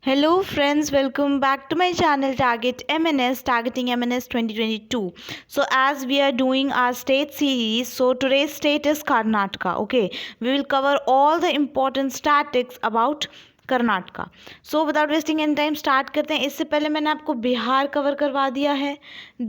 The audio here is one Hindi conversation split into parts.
Hello friends, welcome back to my channel Target MNS, targeting MNS 2022. So as we are doing our state series, so today's state is Karnataka. Okay, we will cover all the important statistics about Karnataka. So without wasting any time start करते हैं. इससे पहले मैंने आपको बिहार कवर करवा दिया है,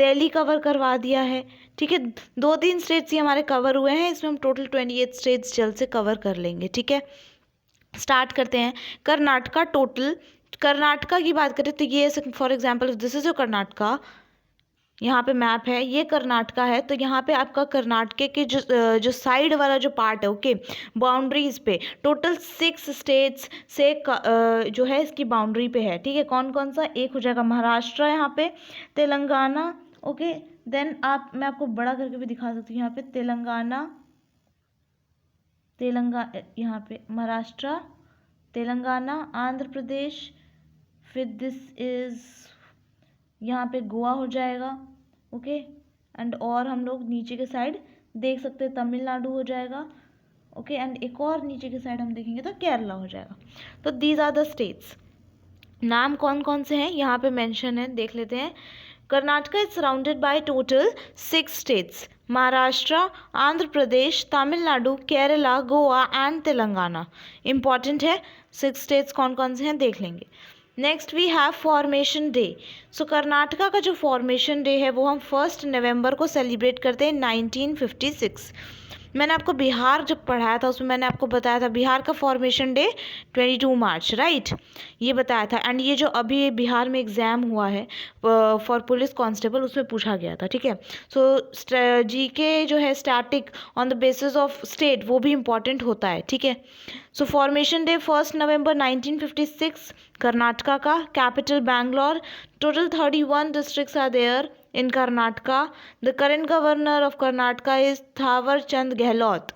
दिल्ली कवर करवा दिया है. ठीक है, 2-3 स्टेट्स ही हमारे कवर हुए हैं. इसमें हम टोटल 28 स्टेट्स जल्द से कवर कर लेंगे. ठीक है, स्टार्ट करते हैं. कर्नाटका टोटल, कर्नाटका की बात करें तो ये for example this is your Karnataka. यहाँ पे मैप है, ये कर्नाटका है. तो यहाँ पे आपका कर्नाटके के जो साइड वाला जो पार्ट है, ओके, बाउंड्रीज पे टोटल 6 स्टेट्स से जो है इसकी बाउंड्री पे है. ठीक है, कौन कौन सा? एक हो जाएगा महाराष्ट्र यहाँ पे, तेलंगाना. ओके, देन मैं आपको बड़ा करके भी दिखा सकती हूँ. यहाँ पे तेलंगाना यहाँ पे महाराष्ट्र, तेलंगाना, आंध्र प्रदेश, फिर दिस इज़ यहाँ पे गोवा हो जाएगा. ओके, एंड और हम लोग नीचे के साइड देख सकते हैं तमिलनाडु हो जाएगा. ओके, एंड एक और नीचे के साइड हम देखेंगे तो केरला हो जाएगा. तो दीज आर द स्टेट्स. नाम कौन कौन से हैं यहाँ पे मेंशन है, देख लेते हैं. Karnataka is surrounded by total 6 states: Maharashtra, Andhra Pradesh, Tamil Nadu, Kerala, Goa and Telangana. Important है. 6 स्टेट्स कौन कौन से हैं देख लेंगे. Next we have formation day. So Karnataka का जो फॉर्मेशन डे है वो हम 1 नवंबर को सेलिब्रेट करते हैं 1956. मैंने आपको बिहार जब पढ़ाया था उसमें मैंने आपको बताया था बिहार का फॉर्मेशन डे 22 मार्च, राइट, ये बताया था. एंड ये जो अभी बिहार में एग्ज़ाम हुआ है फॉर पुलिस कांस्टेबल, उसमें पूछा गया था. ठीक है, सो जीके जो है static on the basis of state वो भी इम्पॉर्टेंट होता है. ठीक है, so formation day 1 November 1956, Karnataka का. Capital Bangalore. Total 31 districts are there in Karnataka. The current governor of Karnataka is Thawar Chand Gehlot.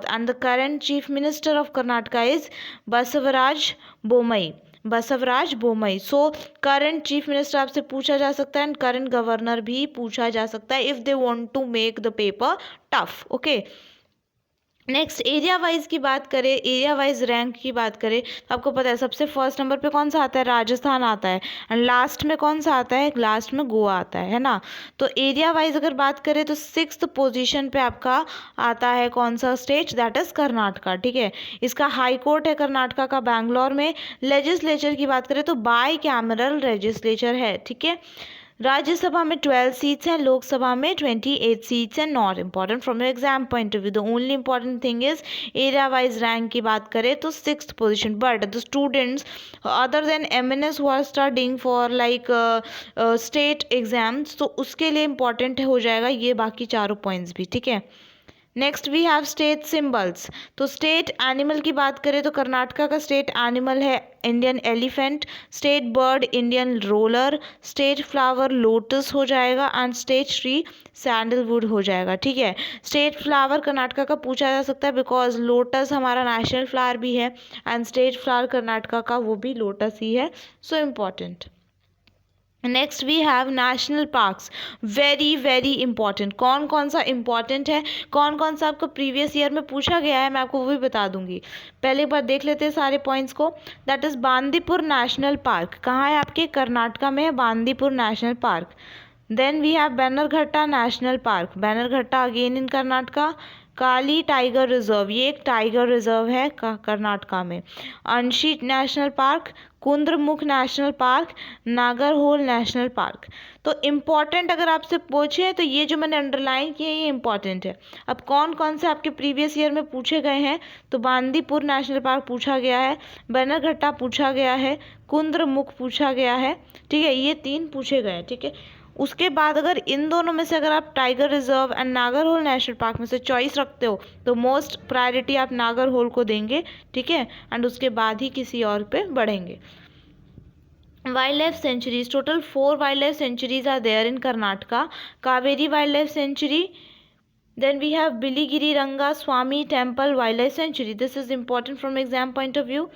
And the current chief minister of Karnataka is Basavaraj Bomai. So current chief minister आपसे पूछा जा सकता है, and current governor भी पूछा जा सकता है if they want to make the paper tough. Okay. Next area wise की बात करें, एरिया वाइज रैंक की बात करें तो आपको पता है सबसे फर्स्ट नंबर पे कौन सा आता है? राजस्थान आता है. एंड लास्ट में कौन सा आता है? लास्ट में गोवा आता है ना. तो एरिया वाइज अगर बात करें तो 6th पोजीशन पे आपका आता है कौन सा स्टेट? That is Karnataka. ठीक है, इसका हाई कोर्ट है कर्नाटका का बैंगलोर में. लेजिस्लेचर की बात करें तो बाई कैमरल लेजिस्लेचर है. ठीक है, राज्यसभा में 12 सीट्स हैं, लोकसभा में 28 सीट्स हैं. Not important from your exam point of view. The only important thing is area wise rank की बात करें तो 6th position. But the students other than MNS who are studying for like state exams, तो उसके लिए इम्पॉर्टेंट हो जाएगा ये बाकी चारों पॉइंट्स भी. ठीक है, next we have state symbols. तो स्टेट एनिमल की बात करें तो कर्नाटका का स्टेट एनिमल है Indian elephant. State bird Indian roller. State flower lotus हो जाएगा. एंड स्टेट ट्री सैंडलवुड हो जाएगा. ठीक है, स्टेट फ्लावर कर्नाटका का पूछा जा सकता है बिकॉज लोटस हमारा नेशनल फ्लावर भी है, एंड स्टेट फ्लावर कर्नाटका का वो भी लोटस ही है. So important. Next we have national parks. Very very important. कौन कौन सा इंपॉर्टेंट है, कौन कौन सा आपको प्रीवियस ईयर में पूछा गया है, मैं आपको वो भी बता दूंगी. पहले एक बार देख लेते हैं सारे पॉइंट्स को. That is Bandipur national park. कहाँ है? आपके कर्नाटका में है Bandipur national park. Then we have Bannerghatta national park. Bannerghatta again in Karnataka. Kali tiger reserve, ये एक टाइगर रिजर्व है कर्नाटका में. Anshi national park, Kudremukh national park, Nagarhole national park. तो इम्पॉर्टेंट अगर आपसे पूछे तो ये जो मैंने अंडरलाइन किया ये इम्पॉर्टेंट है. अब कौन कौन से आपके प्रीवियस ईयर में पूछे गए हैं तो बांदीपुर नेशनल पार्क पूछा गया है, बैनरघट्टा पूछा गया है, कुंद्रमुख पूछा गया है. ठीक है, ये 3 पूछे गए हैं. ठीक है, उसके बाद अगर इन दोनों में से अगर आप tiger reserve and Nagarhole national park में से चॉइस रखते हो तो मोस्ट प्रायोरिटी आप नागरहोल को देंगे. ठीक है, एंड उसके बाद ही किसी और पे बढ़ेंगे. Wild life sanctuaries. Total 4 wild life sanctuaries are there in Karnataka. Kaveri wild life sanctuary, Then we have Biligiri Ranga Swami Temple Wildlife Sanctuary. This is important from exam point of view.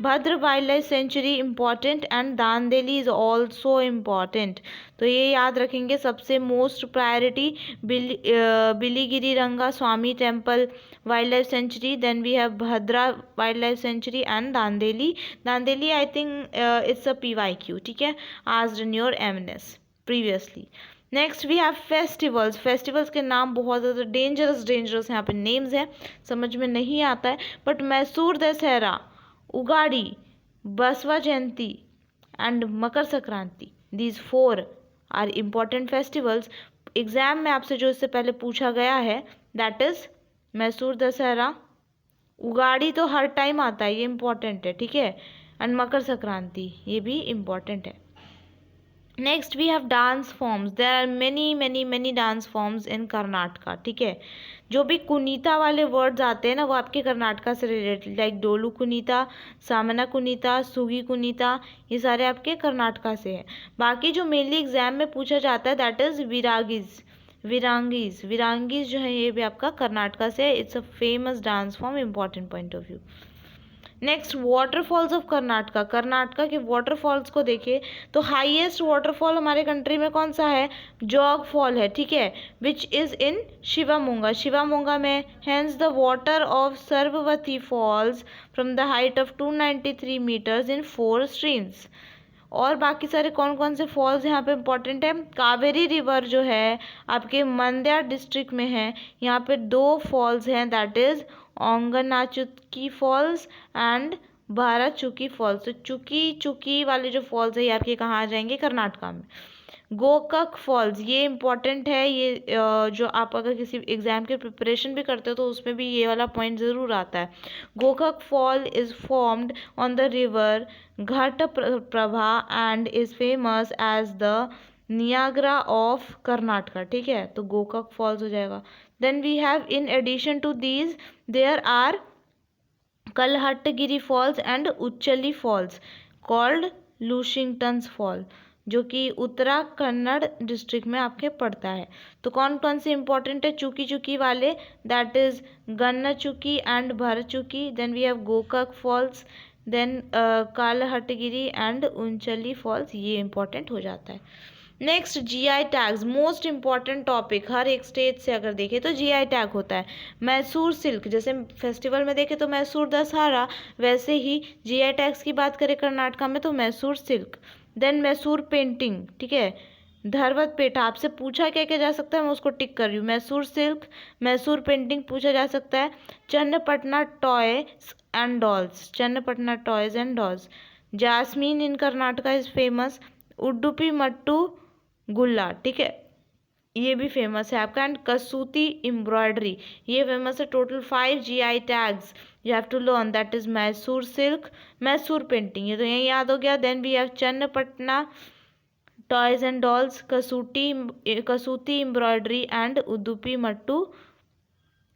Bhadra Wildlife Sanctuary important and Dandeli is also important. तो ये याद रखेंगे सबसे most priority Biligiri Ranga Swamy temple wild life sanctuary. Then we have Bhadra wild life sanctuary and Dandeli. Dandeli I think it's a PYQ. ठीक है, asked in your MNS previously. Next we have festivals. Festivals के नाम बहुत ज़्यादा डेंजरस यहाँ पे नेम्स हैं, समझ में नहीं आता है. But Mysore Dasara, Ugadi, Basava Jayanti and Makar Sankranti, these 4 are important festivals. Exam में आपसे जो इससे पहले पूछा गया है दैट इज मैसूर दशहरा. उगाड़ी तो हर टाइम आता है, ये इम्पॉर्टेंट है. ठीक है, एंड मकर संक्रांति ये भी इम्पॉर्टेंट है. Next we have dance forms. There are many dance forms in Karnataka. ठीक है, जो भी कुनीता वाले वर्ड्स आते हैं ना वो आपके कर्नाटका से रिलेटेड, लाइक डोलू कुनीता, सामना कुनीता, सुगी कुनीता, ये सारे आपके कर्नाटका से हैं. बाकी जो मेनली एग्जाम में पूछा जाता है दैट इज विरांगीज जो है ये भी आपका कर्नाटका से. It's a famous dance form, important point of view. Next waterfalls of Karnataka. Karnataka के वाटरफॉल्स को देखें तो हाईएस्ट वाटरफॉल हमारे कंट्री में कौन सा है? जॉग फॉल है. ठीक है, विच इज़ इन शिवामोगा में. Hence the water of Sharavathi falls from the height of 293 metres in 4 streams. और बाकी सारे कौन कौन से फॉल्स यहाँ पे इम्पॉर्टेंट है? कावेरी रिवर जो है आपके मंड्या डिस्ट्रिक्ट में है. यहाँ पे 2 फॉल्स हैं that is Gaganachukki falls and Bharachukki falls. तो चुकी वाले जो फॉल्स है ये आपके कहाँ आ जाएंगे? कर्नाटका में. गोकक फॉल्स ये इम्पॉर्टेंट है. ये जो आप अगर किसी एग्जाम के प्रिपरेशन भी करते हो तो उसमें भी ये वाला पॉइंट ज़रूर आता है. Gokak fall is formed on the river Ghataprabha and is famous as the Niagara of Karnataka. ठीक है, तो गोकक फॉल्स हो जाएगा. Then we have in addition to these there are Kalhattagiri falls and Unchalli falls called Lushington's fall, जो कि उत्तरा कन्नड़ डिस्ट्रिक्ट में आपके पड़ता है. तो कौन कौन से इंपॉर्टेंट है? चुकी वाले that is Gaganachukki and Bharachukki. Then we have Gokak falls, then Kalhattagiri and Unchalli falls, ये इंपॉर्टेंट हो जाता है. Next GI tags, most important topic. हर एक स्टेट से अगर देखें तो GI टैग होता है. मैसूर सिल्क, जैसे फेस्टिवल में देखें तो मैसूर दशहरा, वैसे ही GI टैग्स की बात करें कर्नाटका में तो Mysore silk. Then Mysore painting. ठीक है, धरवत पेठा. आपसे पूछा क्या क्या जा सकता है, मैं उसको टिक कर रही हूँ. मैसूर सिल्क, मैसूर पेंटिंग पूछा जा सकता है. Channapatna toys and dolls. Jasmine in Karnataka is famous. Udupi Mattu Gulla. ठीक है, ये भी फेमस है आपका. एंड कसूती एम्ब्रॉयडरी, ये फेमस है. Total 5 GI tags you have to learn that is Mysore silk, Mysore painting, ये तो यही याद हो गया. Then we have Channapatna toys and dolls, Kasuti embroidery and Udupi Mattu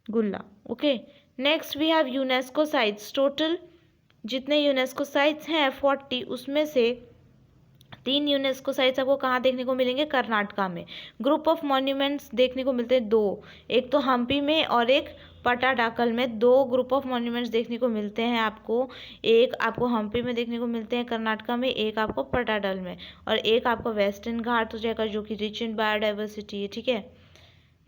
Gulla. Okay, next we have UNESCO sites. Total जितने यूनेस्को साइट्स हैं 40, उसमें से 3 यूनेस्को साइट्स आपको कहाँ देखने को मिलेंगे? कर्नाटका में. ग्रुप ऑफ मॉन्यूमेंट्स देखने को मिलते हैं 2, एक तो हम्पी में और एक पटाडाकल में. 2 ग्रुप ऑफ मॉन्यूमेंट्स देखने को मिलते हैं आपको. एक आपको हम्पी में देखने को मिलते हैं कर्नाटका में, एक आपको पटाडल में, और एक आपको वेस्टर्न घाट हो जाएगा जो कि रिच इन बायोडाइवर्सिटी है. ठीक है,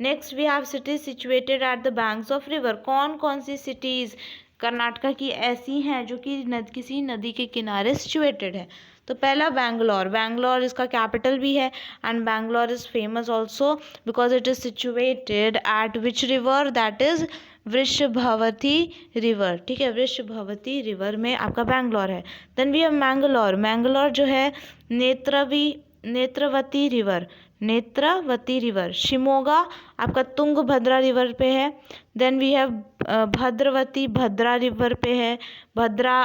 next we have cities situated at the banks of river. कौन कौन सी सिटीज़ कर्नाटका की ऐसी हैं जो कि किसी नदी के किनारे सिचुएटेड है? तो पहला बैंगलोर इसका कैपिटल भी है. And Bangalore is famous also because it is situated at which river? That is Vrishabhavati river. ठीक है, वृषभवती रिवर में आपका बैंगलोर है. देन वी हैव मैंगलोर जो है नेत्रवती रिवर. शिमोगा आपका तुंगभद्रा रिवर पे है. Then we have Bhadra river पे है, भद्रा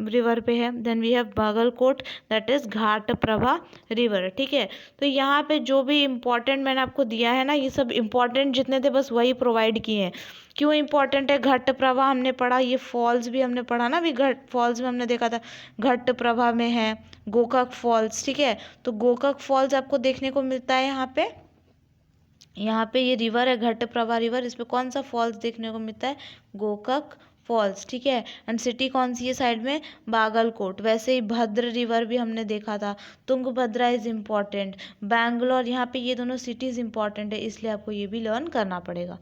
रिवर पे है. Then we have Bagalkot that is Ghataprabha river. ठीक है, तो यहाँ पे जो भी इम्पोर्टेंट मैंने आपको दिया है ना, ये सब इम्पोर्टेंट जितने थे बस वही प्रोवाइड किए हैं. क्यों इम्पोर्टेंट है? घटप्रभा हमने पढ़ा, ये फॉल्स भी हमने पढ़ा ना, भी फॉल्स में हमने देखा था घटप्रभा में है गोकक फॉल्स. ठीक है, तो गोकक फॉल्स आपको देखने को मिलता है यहाँ पे यहाँ पे ये रिवर है घटप्रभा रिवर, इस पे कौन सा फॉल्स देखने को मिलता है, गोकक फॉल्स, ठीक है। एंड सिटी कौन सी है साइड में, बागलकोट। वैसे ही भद्र रिवर भी हमने देखा था, तुंगभद्रा इज इम्पॉर्टेंट, बैंगलोर, यहाँ पे ये दोनों सिटीज़ इंपॉर्टेंट है, इसलिए आपको ये भी लर्न करना पड़ेगा।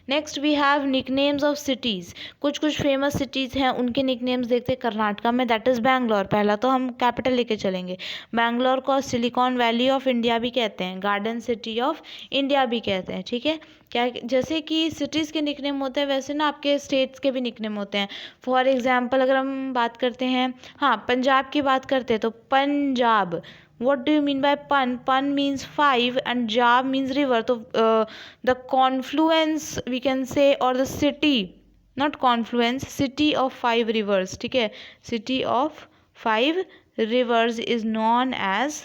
Next we have nicknames of cities, कुछ कुछ फेमस सिटीज़ हैं उनके निकनेम्स देखते हैं कर्नाटका में, दैट इज़ बैंगलोर। पहला तो हम कैपिटल लेके चलेंगे, बैंगलोर को सिलिकॉन वैली ऑफ इंडिया भी कहते हैं, गार्डन सिटी ऑफ इंडिया भी कहते हैं, ठीक है। क्या जैसे कि सिटीज़ के निकनेम होते हैं वैसे ना आपके स्टेट्स के भी निकनेम होते हैं। फॉर एग्जाम्पल अगर हम बात करते हैं, हाँ पंजाब की बात करते हैं तो Punjab, what do you mean by pun, pun means five and jab means river, तो the confluence we can say, or the city, not confluence, city of five rivers, ठीक है, city of five rivers is known as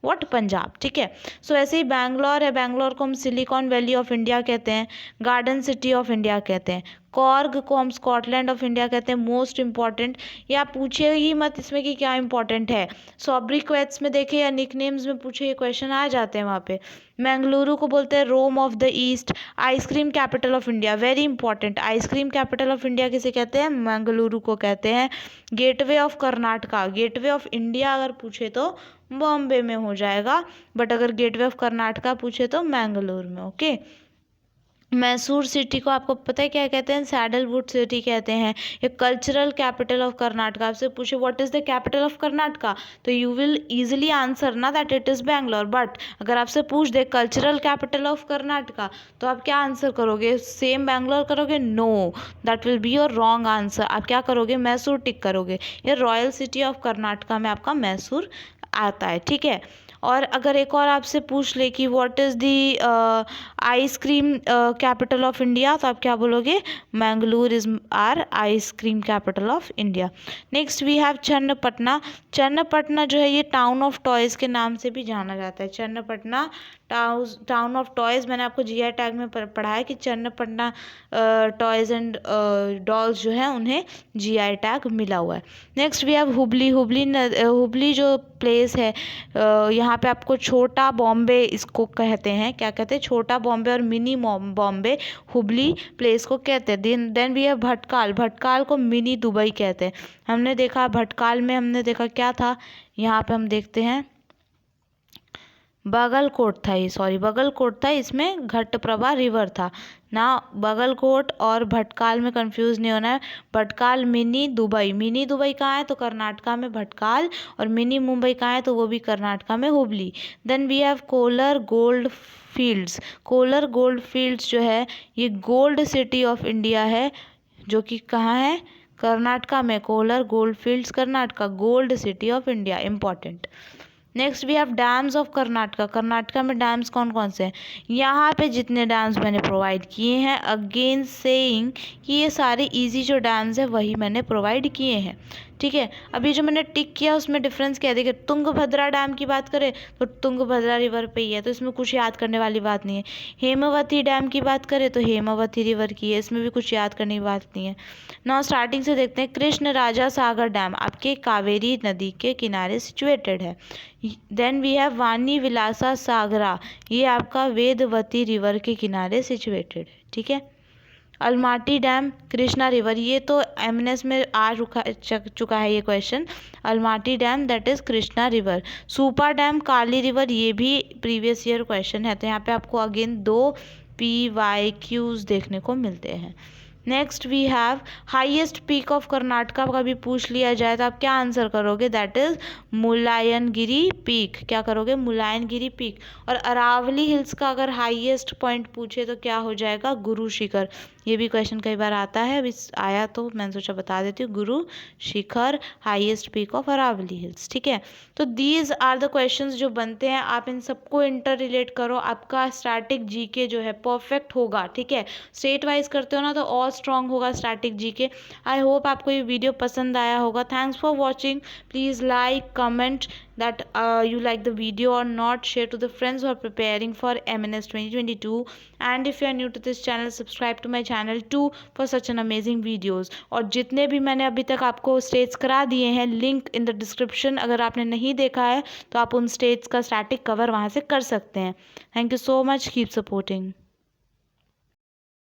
what, Punjab, ठीक है। सो ऐसे ही बैंगलोर है, बैंगलोर को हम सिलिकॉन वैली ऑफ इंडिया कहते हैं, गार्डन सिटी ऑफ इंडिया कहते हैं। कॉर्ग को हम स्कॉटलैंड ऑफ इंडिया कहते हैं, मोस्ट इंपॉर्टेंट। या पूछे ही मत इसमें कि क्या इंपॉर्टेंट है, सॉब्रिक्वेट्स में देखे या निकनेम्स में पूछे ये क्वेश्चन आ जाते हैं वहाँ पे। मैंगलुरु को बोलते हैं Rome of the east, ice cream capital of India, very important, ice cream capital of India किसे कहते हैं, मैंगलुरु को कहते हैं। Gateway of Karnataka, gateway of India अगर पूछे तो बॉम्बे में हो जाएगा, बट अगर गेटवे ऑफ कर्नाटका पूछे तो मैंगलोर में, ओके। मैसूर सिटी को आपको पता है क्या कहते हैं, सैडलवुड सिटी कहते हैं। ये कल्चरल कैपिटल ऑफ कर्नाटका, आपसे पूछे what is the capital of Karnataka तो यू विल इजीली आंसर ना that it is Bangalore, but अगर आपसे पूछ दे कल्चरल कैपिटल ऑफ कर्नाटका तो आप क्या आंसर करोगे, सेम बैंगलोर करोगे, no, that will be your wrong answer. आप क्या करोगे, मैसूर टिक करोगे, ये रॉयल सिटी ऑफ कर्नाटका में आपका मैसूर आता है, ठीक है। और अगर एक और आपसे पूछ ले कि what is the ice cream capital of India तो आप क्या बोलोगे, Mangalore is are ice cream capital of India. Next we have Channapatna, Channapatna जो है ये टाउन ऑफ टॉयज़ के नाम से भी जाना जाता है, चन्नपटना टाउन ऑफ टॉयज़। मैंने आपको जीआई टैग में पढ़ा है कि चन्नपटना टॉयज़ एंड डॉल्स जो है उन्हें जीआई टैग मिला हुआ है। Next we have Hubli, Hubli जो प्लेस है यहाँ पे आपको छोटा बॉम्बे इसको कहते हैं, क्या कहते हैं, छोटा बॉम्बे और मिनी बॉम्बे हुबली प्लेस को कहते हैं। देन वी हैव भटकाल, भटकाल को मिनी दुबई कहते हैं। हमने देखा भटकाल में हमने देखा क्या था, यहाँ पे हम देखते हैं बागलकोट था, ये सॉरी बागलकोट था, इसमें घटप्रभा रिवर था ना। बागलकोट और भटकाल में कंफ्यूज नहीं होना है। भटकाल मिनी दुबई कहाँ है तो कर्नाटका में भटकाल, और मिनी मुंबई कहाँ है तो वो भी कर्नाटका में Hubli. Then we have Kolar gold fields, Kolar gold fields जो है ये गोल्ड सिटी ऑफ इंडिया है, जो कि कहाँ है, कर्नाटका में। Kolar gold fields Karnataka, gold city of India, important. Next we have dams of Karnataka, Karnataka में डैम्स कौन कौन से हैं, यहाँ पे जितने डैम्स मैंने प्रोवाइड किए हैं, अगेन सेइंग कि ये सारे इजी जो डैम्स हैं वही मैंने प्रोवाइड किए हैं, ठीक है। अभी जो मैंने टिक किया उसमें डिफरेंस क्या है, देखिए तुंगभद्रा डैम की बात करें तो तुंगभद्रा रिवर पे ही है, तो इसमें कुछ याद करने वाली बात नहीं है। हेमावती डैम की बात करें तो हेमावती रिवर की है, इसमें भी कुछ याद करने की बात नहीं है। नाउ स्टार्टिंग से देखते हैं, कृष्ण राजा सागर डैम आपके कावेरी नदी के किनारे सिचुएटेड है। देन वी हैव वानी विलासा सागरा, ये आपका वेदवती रिवर के किनारे सिचुएटेड है, ठीक है। अलमाटी डैम कृष्णा रिवर, ये तो एमएनएस में आ चुका है ये question, Almaty dam that is Krishna river. Supa dam Kali river, ये भी प्रीवियस ईयर क्वेश्चन है, तो यहाँ पे आपको अगेन 2 PYQs देखने को मिलते हैं। Next we have highest peak of Karnataka का भी पूछ लिया जाए तो आप क्या आंसर करोगे, दैट इज मुलायनगिरी पीक, क्या करोगे, मुलायनगिरी पीक। और अरावली हिल्स का अगर हाईएस्ट पॉइंट पूछे तो क्या हो जाएगा, गुरु शिखर, ये भी क्वेश्चन कई बार आता है, अभी आया तो मैंने सोचा बता देती हूँ, Guru Shikhar highest peak of Aravalli hills, ठीक है। तो दीज आर द क्वेश्चंस जो बनते हैं, आप इन सबको इंटर रिलेट करो, आपका स्टैटिक जीके जो है परफेक्ट होगा, ठीक है। स्टेट वाइज करते हो ना तो और स्ट्रॉन्ग होगा स्टैटिक जीके। आई होप आपको ये वीडियो पसंद आया होगा। Thanks for watching, please like comment that you like the video or not. Share to the friends who are preparing for MNS 2022. And if you are new to this channel, subscribe to my channel too for such an amazing videos. और जितने भी मैंने अभी तक आपको स्टेट्स करा दिए हैं, लिंक इन द डिस्क्रिप्शन, अगर आपने नहीं देखा है तो आप उन स्टेट्स का स्टैटिक कवर वहाँ से कर सकते हैं. Thank you so much, keep supporting.